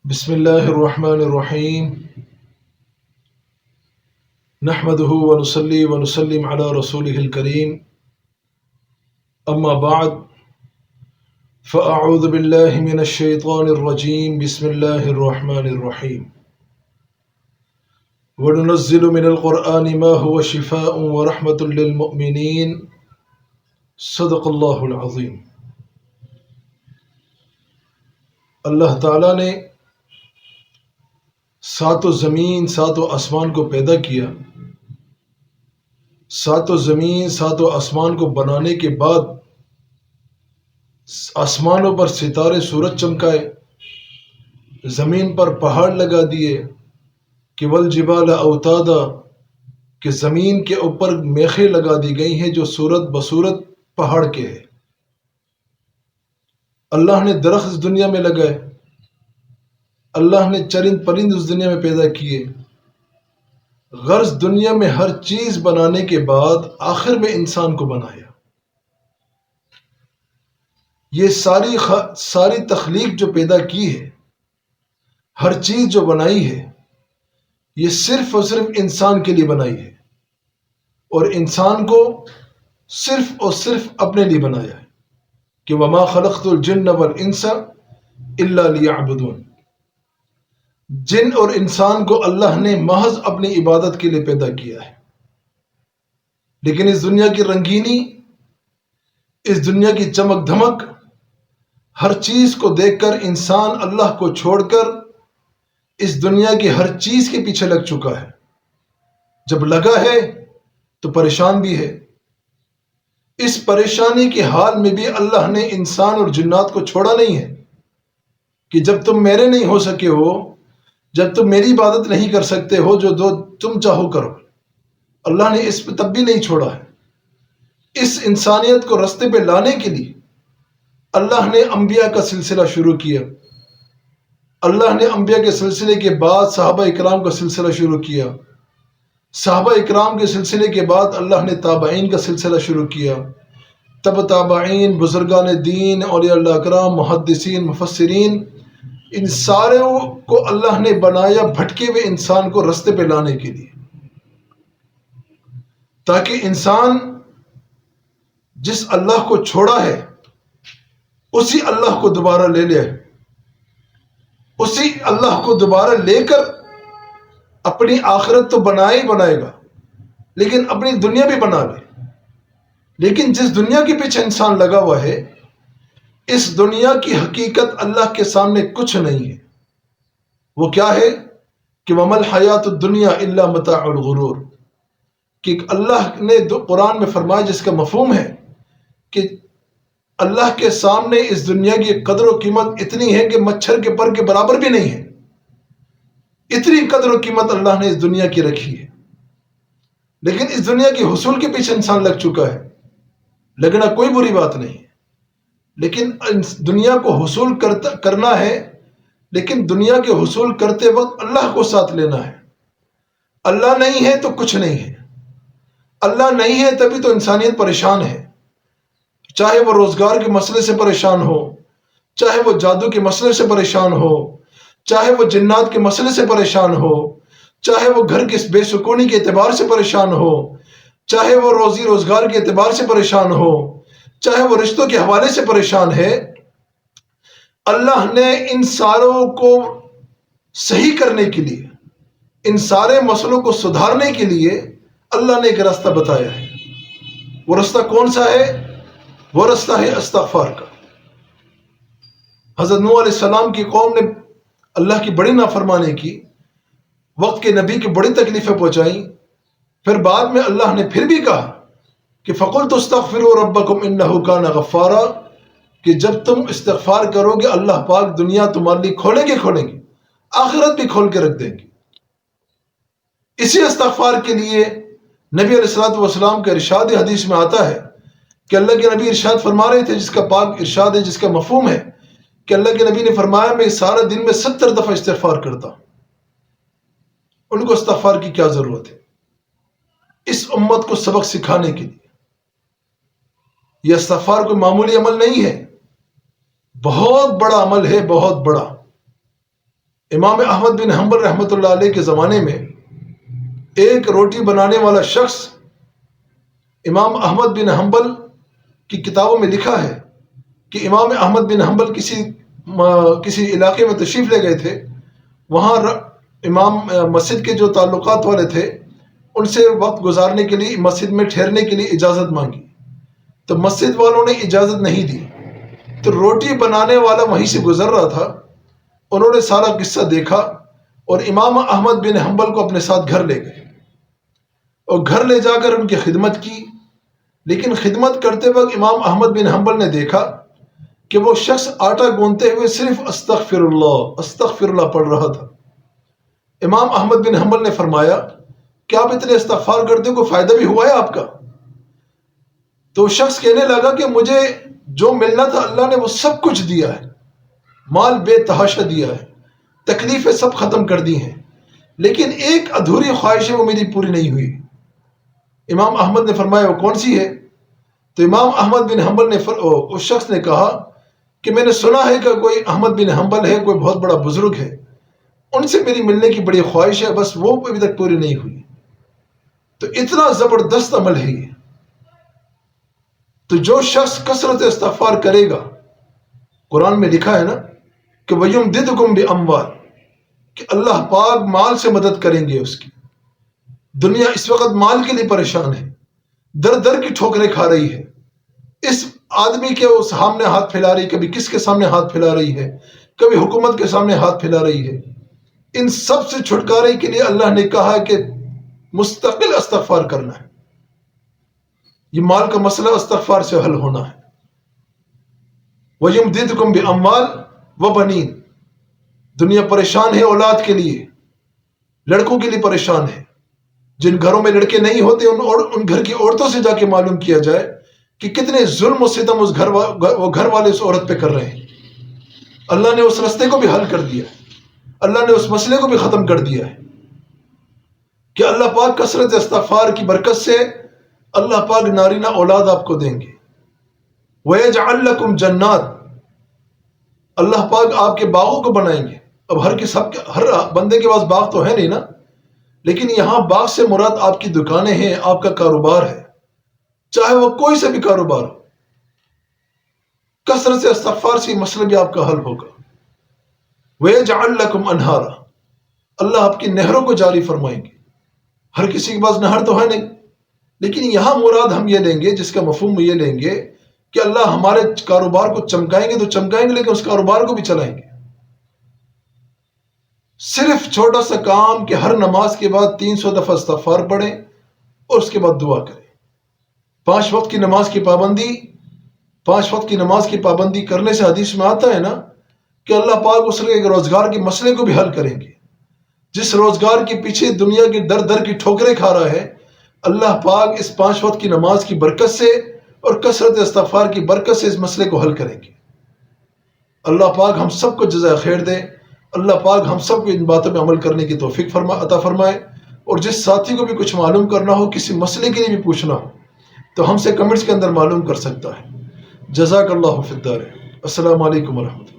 بسم الله الرحمن الرحيم. نحمده ونصلي ونسلم على رسوله الكريم. أما بعد، فأعوذ بالله من الشيطان الرجيم. بسم الله الرحمن الرحيم. وننزل من القرآن ما هو شفاء ورحمة للمؤمنين. صدق اللہ العظیم. اللہ تعالیٰ نے سات و زمین سات و آسمان کو پیدا کیا. سات و زمین سات و آسمان کو بنانے کے بعد آسمانوں پر ستارے سورج چمکائے، زمین پر پہاڑ لگا دیے کہ والجبال اوتادا، کہ زمین کے اوپر میخیں لگا دی گئی ہیں جو صورت بصورت پہاڑ کے ہیں. اللہ نے درخت اس دنیا میں لگائے، اللہ نے چرند پرند اس دنیا میں پیدا کیے. غرض دنیا میں ہر چیز بنانے کے بعد آخر میں انسان کو بنایا. یہ ساری تخلیق جو پیدا کی ہے، ہر چیز جو بنائی ہے، یہ صرف اور صرف انسان کے لیے بنائی ہے، اور انسان کو صرف اور صرف اپنے لیے بنایا ہے کہ وما خلقت الجن والانس الا لیعبدون. جن اور انسان کو اللہ نے محض اپنی عبادت کے لیے پیدا کیا ہے. لیکن اس دنیا کی رنگینی، اس دنیا کی چمک دھمک، ہر چیز کو دیکھ کر انسان اللہ کو چھوڑ کر اس دنیا کی ہر چیز کے پیچھے لگ چکا ہے. جب لگا ہے تو پریشان بھی ہے. اس پریشانی کے حال میں بھی اللہ نے انسان اور جنات کو چھوڑا نہیں ہے کہ جب تم میرے نہیں ہو سکے ہو، جب تم میری عبادت نہیں کر سکتے ہو، جو تم چاہو کرو. اللہ نے اس پہ تب بھی نہیں چھوڑا ہے. اس انسانیت کو رستے پہ لانے کے لیے اللہ نے انبیاء کا سلسلہ شروع کیا. اللہ نے انبیاء کے سلسلے کے بعد صحابہ اکرام کا سلسلہ شروع کیا. صحابہ اکرام کے سلسلے کے بعد اللہ نے تابعین کا سلسلہ شروع کیا. تب تابعین، بزرگان دین، اولیاء اللہ اکرام، محدثین، مفسرین، ان ساروں کو اللہ نے بنایا بھٹکے ہوئے انسان کو رستے پہ لانے کے لیے، تاکہ انسان جس اللہ کو چھوڑا ہے اسی اللہ کو دوبارہ لے لے، اسی اللہ کو دوبارہ لے کر اپنی آخرت تو بنائے گا، لیکن اپنی دنیا بھی بنا لے. لیکن جس دنیا کے پیچھے انسان لگا ہوا ہے، اس دنیا کی حقیقت اللہ کے سامنے کچھ نہیں ہے. وہ کیا ہے کہ وَمَا الْحَيَاةُ الدُّنْيَا إِلَّا مَتَاعُ الْغُرُورِ، کہ اللہ نے قرآن میں فرمایا، جس کا مفہوم ہے کہ اللہ کے سامنے اس دنیا کی قدر و قیمت اتنی ہے کہ مچھر کے پر کے برابر بھی نہیں ہے. اتنی قدر و قیمت اللہ نے اس دنیا کی رکھی ہے. لیکن اس دنیا کے حصول کے پیچھے انسان لگ چکا ہے. لگنا کوئی بری بات نہیں ہے، لیکن دنیا کو حصول کرنا ہے، لیکن دنیا کے حصول کرتے وقت اللہ کو ساتھ لینا ہے. اللہ نہیں ہے تو کچھ نہیں ہے. اللہ نہیں ہے تبھی تو انسانیت پریشان ہے. چاہے وہ روزگار کے مسئلے سے پریشان ہو، چاہے وہ جادو کے مسئلے سے پریشان ہو، چاہے وہ جنات کے مسئلے سے پریشان ہو، چاہے وہ گھر کی بے سکونی کے اعتبار سے پریشان ہو، چاہے وہ روزی روزگار کے اعتبار سے پریشان ہو، چاہے وہ رشتوں کے حوالے سے پریشان ہے. اللہ نے ان ساروں کو صحیح کرنے کے لیے، ان سارے مسئلوں کو سدھارنے کے لیے اللہ نے ایک راستہ بتایا ہے. وہ راستہ کون سا ہے؟ وہ راستہ ہے استغفار کا. حضرت نوح علیہ السلام کی قوم نے اللہ کی بڑی نافرمانی کی، وقت کے نبی کی بڑی تکلیفیں پہنچائیں. پھر بعد میں اللہ نے پھر بھی کہا کہ فَقُلْتُ اسْتَغْفِرُوا رَبَّكُمْ إِنَّهُ كَانَ غَفَّارًا، کہ جب تم استغفار کرو گے اللہ پاک دنیا تمہارے لیے کھولیں گے، آخرت بھی کھول کے رکھ دیں گے. اسی استغفار کے لیے نبی علیہ الصلوۃ والسلام کا ارشاد حدیث میں آتا ہے کہ اللہ کے نبی ارشاد فرما رہے تھے، جس کا پاک ارشاد ہے، جس کا مفہوم ہے کہ اللہ کے نبی نے فرمایا میں سارا دن میں 70 دفعہ استغفار کرتا ہوں. ان کو استغفار کی کیا ضرورت ہے؟ اس امت کو سبق سکھانے کے لیے. یہ استغفار کوئی معمولی عمل نہیں ہے، بہت بڑا عمل ہے، بہت بڑا. امام احمد بن حنبل رحمۃ اللہ علیہ کے زمانے میں ایک روٹی بنانے والا شخص، امام احمد بن حنبل کی کتابوں میں لکھا ہے کہ امام احمد بن حنبل کسی علاقے میں تشریف لے گئے تھے، وہاں امام مسجد کے جو تعلقات والے تھے ان سے وقت گزارنے کے لیے، مسجد میں ٹھہرنے کے لیے اجازت مانگی، تو مسجد والوں نے اجازت نہیں دی، تو روٹی بنانے والا وہیں سے گزر رہا تھا، انہوں نے سارا قصہ دیکھا اور امام احمد بن حنبل کو اپنے ساتھ گھر لے گئے اور گھر لے جا کر ان کی خدمت کی، لیکن خدمت کرتے وقت امام احمد بن حنبل نے دیکھا کہ وہ شخص آٹا گوندتے ہوئے صرف استغفر اللہ پڑھ رہا تھا۔ امام احمد بن حنبل نے فرمایا کہ آپ اتنے استغفار کرتے ہو، کوئی فائدہ بھی ہوا ہے آپ کا؟ تو شخص کہنے لگا کہ مجھے جو ملنا تھا اللہ نے وہ سب کچھ دیا ہے، مال بے تحاشا دیا ہے، تکلیفیں سب ختم کر دی ہیں، لیکن ایک ادھوری خواہش ہے وہ میری پوری نہیں ہوئی۔ امام احمد نے فرمایا وہ کون سی ہے؟ تو امام احمد بن حنبل نے اس شخص نے کہا کہ میں نے سنا ہے کہ کوئی احمد بن حنبل ہے، کوئی بہت بڑا بزرگ ہے، ان سے میری ملنے کی بڑی خواہش ہے، بس وہ ابھی تک پوری نہیں ہوئی۔ تو اتنا زبردست عمل ہے یہ۔ تو جو شخص کثرت استغفار کرے گا، قرآن میں لکھا ہے نا کہ وَيُمْدِدْكُمْ بِأَمْوَالٍ، کہ اللہ پاک مال سے مدد کریں گے اس کی۔ دنیا اس وقت مال کے لیے پریشان ہے، در در کی ٹھوکریں کھا رہی ہے، اس آدمی کے اس سامنے ہاتھ پھیلا رہی، کبھی کس کے سامنے ہاتھ پھیلا رہی ہے، کبھی حکومت کے سامنے ہاتھ پھیلا رہی ہے۔ ان سب سے چھٹکارے کے لیے اللہ نے کہا کہ مستقل استغفار کرنا ہے۔ یہ مال کا مسئلہ استغفار سے حل ہونا ہے۔ وَيُمْدِدْكُمْ بِأَمْوَالٍ وَبَنِينَ، دنیا پریشان ہے اولاد کے لیے، لڑکوں کے لیے پریشان ہے۔ جن گھروں میں لڑکے نہیں ہوتے ان گھر کی عورتوں سے جا کے معلوم کیا جائے کہ کتنے ظلم و ستم وہ گھر والے اس عورت پہ کر رہے ہیں۔ اللہ نے اس رستے کو بھی حل کر دیا ہے، اللہ نے اس مسئلے کو بھی ختم کر دیا ہے کہ اللہ پاک کثرت استغفار کی برکت سے اللہ پاک نارینہ اولاد آپ کو دیں گے۔ وَيَجْعَلْ لَكُمْ جَنَّاتٍ، اللہ پاک آپ کے باغوں کو بنائیں گے۔ اب ہر بندے کے پاس باغ تو ہے نہیں نا، لیکن یہاں باغ سے مراد آپ کی دکانیں ہیں، آپ کا کاروبار ہے، چاہے وہ کوئی سے بھی کاروبار ہو۔ کثرت سے استغفار سے مسئلہ بھی آپ کا حل ہوگا۔ وَيَجْعَلْ لَكُمْ أَنْهَارًا، اللہ آپ کی نہروں کو جاری فرمائیں گے۔ ہر کسی کے پاس نہر تو ہے نہیں، لیکن یہاں مراد ہم یہ لیں گے، جس کا مفہوم یہ لیں گے کہ اللہ ہمارے کاروبار کو چمکائیں گے تو چمکائیں گے، لیکن اس کاروبار کو بھی چلائیں گے۔ صرف چھوٹا سا کام کہ ہر نماز کے بعد 300 دفعہ استغفار پڑھیں اور اس کے بعد دعا کریں۔ 5 وقت کی نماز کی پابندی کرنے سے حدیث میں آتا ہے نا کہ اللہ پاک اس کے روزگار کے مسئلے کو بھی حل کریں گے۔ جس روزگار کے پیچھے دنیا کی در در کی ٹھوکریں کھا رہا ہے، اللہ پاک اس 5 وقت کی نماز کی برکت سے اور کثرت استغفار کی برکت سے اس مسئلے کو حل کریں گے۔ اللہ پاک ہم سب کو جزائے خیر دے، اللہ پاک ہم سب کو ان باتوں میں عمل کرنے کی توفیق عطا فرمائے۔ اور جس ساتھی کو بھی کچھ معلوم کرنا ہو، کسی مسئلے کے لیے بھی پوچھنا ہو، تو ہم سے کمنٹس کے اندر معلوم کر سکتا ہے۔ جزاک اللہ فی الدارین۔ السلام علیکم ورحمۃ اللہ۔